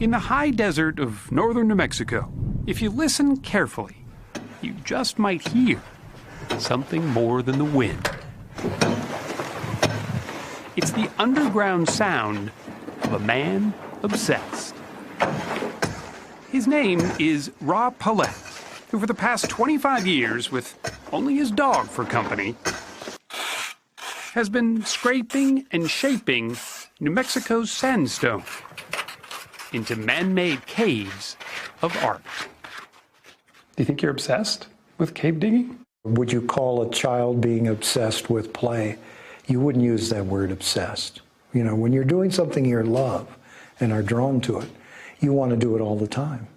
In the high desert of northern New Mexico, if you listen carefully, you just might hear something more than the wind. It's the underground sound of a man obsessed. His name is Ra Paulette, who for the past 25 years, with only his dog for company, has been scraping and shaping New Mexico's sandstone into man-made caves of art. Do you think you're obsessed with cave digging? Would you call a child being obsessed with play? You wouldn't use that word obsessed. You know, when you're doing something you love and are drawn to it, you want to do it all the time.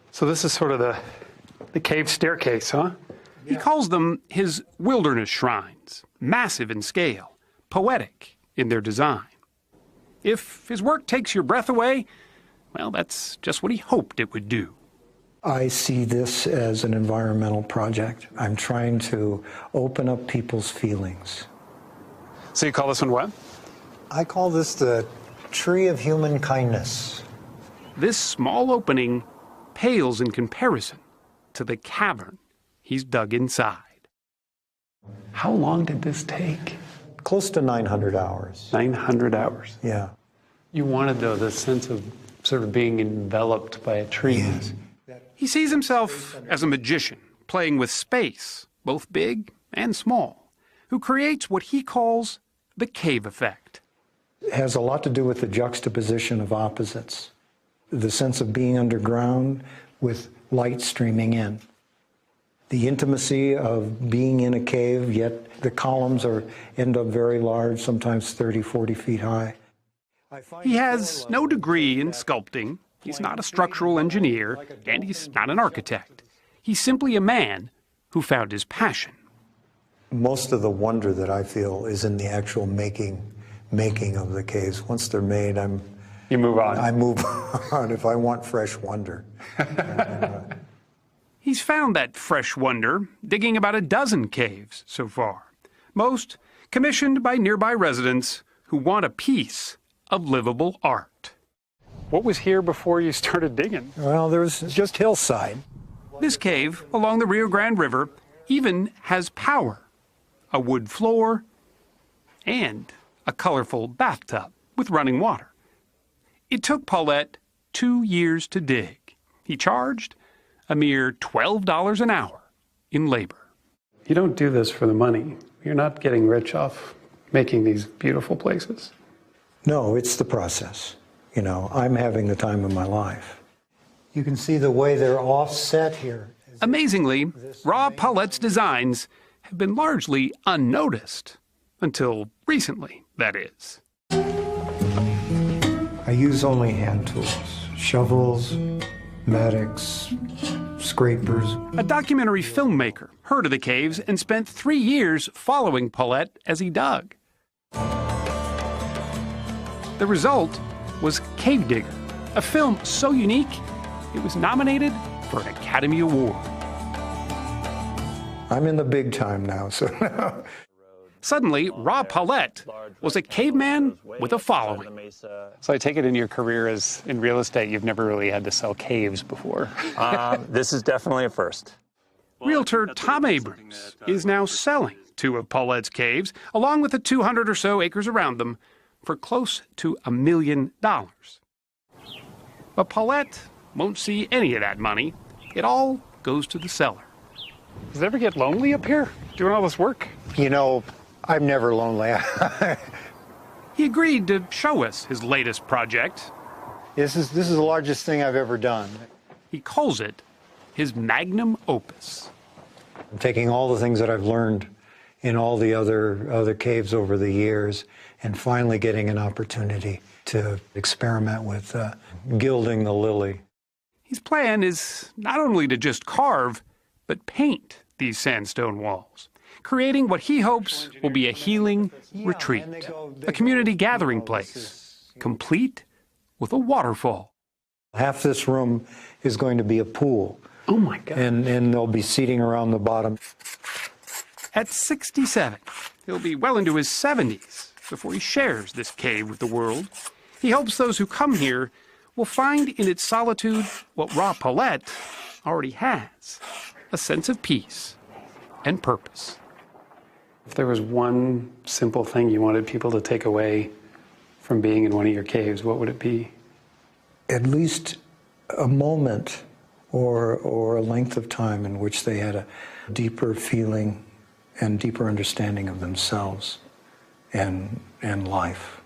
So this is sort of the cave staircase, huh? Yeah. He calls them his wilderness shrines, massive in scale, poetic in their design. If his work takes your breath away, well, that's just what he hoped it would do. I see this as an environmental project. I'm trying to open up people's feelings. So you call this one what? I call this the tree of human kindness. This small opening pales in comparison to the cavern he's dug inside. How long did this take? Close to 900 hours. 900 hours? Yeah. You wanted, though, the sense of sort of being enveloped by a tree. Yes. He sees himself as a magician, playing with space, both big and small, who creates what he calls the cave effect. It has a lot to do with the juxtaposition of opposites, the sense of being underground with light streaming in, the intimacy of being in a cave, yet the columns end up very large, sometimes 30, 40 feet high. He has no degree in sculpting. He's not a structural engineer, and he's not an architect. He's simply a man who found his passion. Most of the wonder that I feel is in the actual making of the caves. Once they're made, You move on. I move on if I want fresh wonder. He's found that fresh wonder digging about a dozen caves so far, most commissioned by nearby residents who want a piece of livable art. What was here before you started digging? Well, there was just hillside. This cave along the Rio Grande River even has power, a wood floor, and a colorful bathtub with running water. It took Paulette 2 years to dig. He charged a mere $12 an hour in labor. You don't do this for the money. You're not getting rich off making these beautiful places. No, it's the process. You know, I'm having the time of my life. You can see the way they're offset here. Amazingly, Ra Paulette's designs have been largely unnoticed. Until recently, that is. I use only hand tools, shovels, mattocks, scrapers. A documentary filmmaker heard of the caves and spent 3 years following Paulette as he dug. The result was Cave Digger, a film so unique it was nominated for an Academy Award. I'm in the big time now, so... Suddenly, Ra Paulette was a caveman with a following. So I take it in your career as in real estate, you've never really had to sell caves before. This is definitely a first. Realtor Tom Abrams is now selling 2 of Paulette's caves, along with the 200 or so acres around them, for close to $1 million. But Paulette won't see any of that money. It all goes to the seller. Does it ever get lonely up here, doing all this work? You know, I'm never lonely. He agreed to show us his latest project. This is the largest thing I've ever done. He calls it his magnum opus. I'm taking all the things that I've learned in all the other caves over the years and finally getting an opportunity to experiment with gilding the lily. His plan is not only to just carve, but paint these sandstone walls, creating what he hopes will be a healing retreat, a community gathering place, complete with a waterfall. Half this room is going to be a pool. Oh my God. And they'll be seating around the bottom. At 67, he'll be well into his 70s before he shares this cave with the world. He hopes those who come here will find in its solitude what Ra Palette already has, a sense of peace and purpose. If there was one simple thing you wanted people to take away from being in one of your caves, what would it be? At least a moment or a length of time in which they had a deeper feeling and deeper understanding of themselves and life.